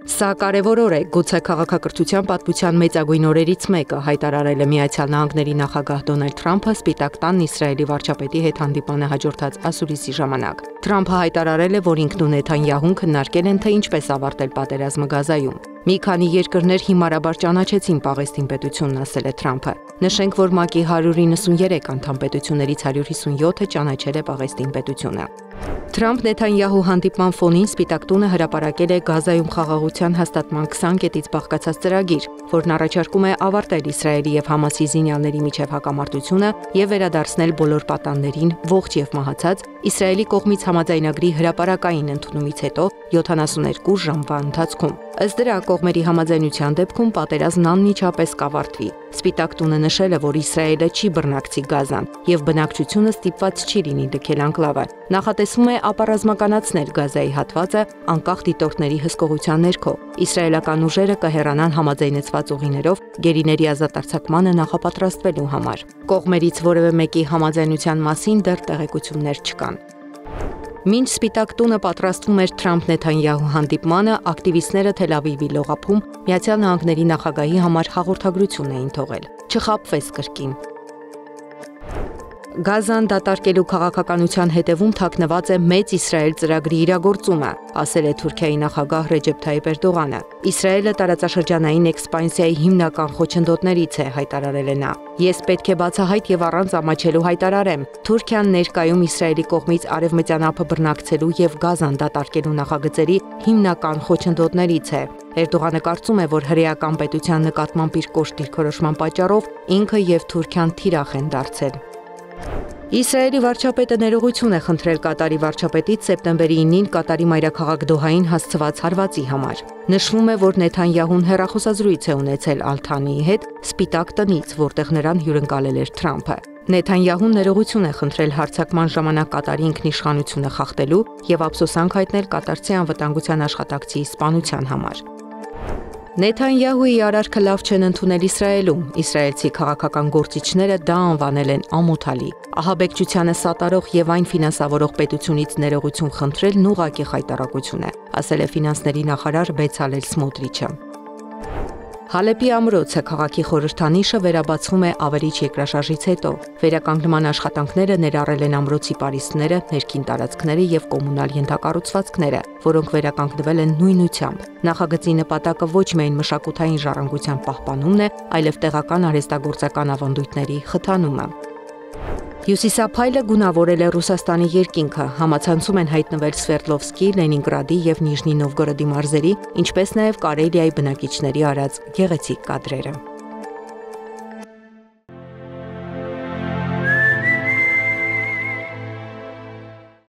Սա կարևոր օր է, գուցե քաղաքակրթության պատմության մեծագույն օրերից մեկը, հայտարարել է Միացյալ Նահանգների նախագահ Դոնալդ Թրամփը Սպիտակ տանն Իսրայելի վարչապետի հետ հանդիպանը հաջորդած ասուլիսի ժամանակ։ Թրամփը հայտարարել է, որ ինքն ու Նեթանյահուն քննարկել են, թե ինչպես ավարտել պատերազմը Գազայում։ Մի քանի երկրներ հիմարաբար ճանաչեցին Պաղեստին պետությունն, ասել է Թրամփը։ Նշենք, որ ՄԱԿ-ի 193 անդամ պետություններից 157-ը ճանաչել է Պաղեստին պետությունը։ Թրամփ-Նեթանյահու հանդիպման ֆոնին Սպիտակ տունը հրապարակել է Գազայում խաղաղության հաստատման 20 կետից բաղկացած ծրագիր, որն առաջարկում է ավարտել Իսրայելի եւ Համասի զինյալների միջև հակամարտությունը եւ վերադարձնել բոլոր պատաններին ողջ եւ մահացած Իսրայելի կողմից համաձայնագրի հրապարակային ընդունումից հետո 72 ժամվա ընթացքում։ Ըստ դրա, կողմերի համաձայնության դեպքում պատերազմն անմիջապես կավարտվի։ Սպիտակ տունը նշել է, որ Իսրայելը չի բռնակցի Գազան եւ բնակչությունը ստիպված չի լինի լքել անկլավը։ Նախատեսվում է ապառազմականացնել Գազայի հատվածը անկախ դիտորդների հսկողության ներքո։ Իսրայելական ուժերը կհեռանան համաձայնեցված ուղիներով գերիների ազատարձակմանը նախապատրաստվելու համար։ Կողմերից որևէ մեկի համաձայնության մասին դեռ տեղեկություններ չկան։ Մինչ Սպիտակ տունը պատրաստվում էր Թրամփ-Նեթանյահու հանդիպմանը, ակտիվիստները Թել Ավիվի լողափում Միացյալ Նահանգների նախագահի համար հաղորդագրություն էին թողել։ Չխաբվես կրկին։ Գազան դատարկելու քաղաքականության հետևում թաքնված է Մեծ Իսրայել ծրագրի իրագործումը, ասել է Թուրքիայի նախագահ Ռեջեփ Թայիփ Էրդողանը։ Իսրայելը տարածաշրջանային էքսպանսիայի հիմնական խոչընդոտներից է, հայտարարել է նա։ Ես պետք է բացահայտ եւ առանց ամաչելու հայտարարեմ, Թուրքիան ներկայում Իսրայելի կողմից արևմտյան ափը բռնակցելու եւ Գազան դատարկելու նախագծերի հիմնական խոչընդոտներից է։ Էրդողանը կարծում է, որ հրեական պետության նկատմամբ իր կոշտ դիրքորոշման պատճառով ինքը եւ Թուրքիան թիրախ են դարձել։ Իսրայելի վարչապետը ներողություն է խնդրել Կատարի վարչապետից սեպտեմբերի 9-ին Կատարի մայրաքաղաք Դոհային հասցված հարվածի համար։ Նշվում է, որ Նեթանյահուն հեռախոսազրույց է ունեցել Ալ-Թանիի հետ Սպիտակ տնից, որտեղ նրան հյուրընկալել էր Թրամփը։ Նեթանյահուն ներողություն է խնդրել հարձակման ժամանակ Կատարի ինքնիշխանությունը խախտելու եւ ափսոսանք հայտնել կատարցի անվտանգության աշխատակցի սպանության համար։ Նեթանյահուի արարքը լավ չեն ընդունել Իսրայելում։ Իսրայելցի քաղաքական գործիչները դա անվանել են ամոթալի։ Ահաբեկչությանը սատարող եւ այն ֆինանսավորող պետությունից ներողություն խնդրելն ուղղակի խայտառակություն է, ասել է ֆինանսների նախարար Բեցալել Սմոտրիչը։ Հալեպի ամրոցը քաղաքի խորհրդանիշը վերաբացվում է ավերիչ երկրաշարժից հետո։ Վերականգնման աշխատանքները ներառել են ամրոցի պարիսպները, ներքին տարածքները եւ կոմունալ ենթակառուցվածքները, որոնք վերականգնվել են նույնությամբ։ Նախագծի նպատակը ոչ միայն մշակութային ժառանգության պահպանումն է, այլև տեղական արհեստագործական ավանդույթների խթանումը։ Հյուսիսափայլը գունավորել է Ռուսաստանի երկինքը, համացանցում են հայտնվել Սվերդլովսկի, Լենինգրադի եւ Նիժնի Նովգորոդի մարզերի, ինչպես նաեւ Կարելիայի բնակիչների արած գեղեցիկ կադրերը։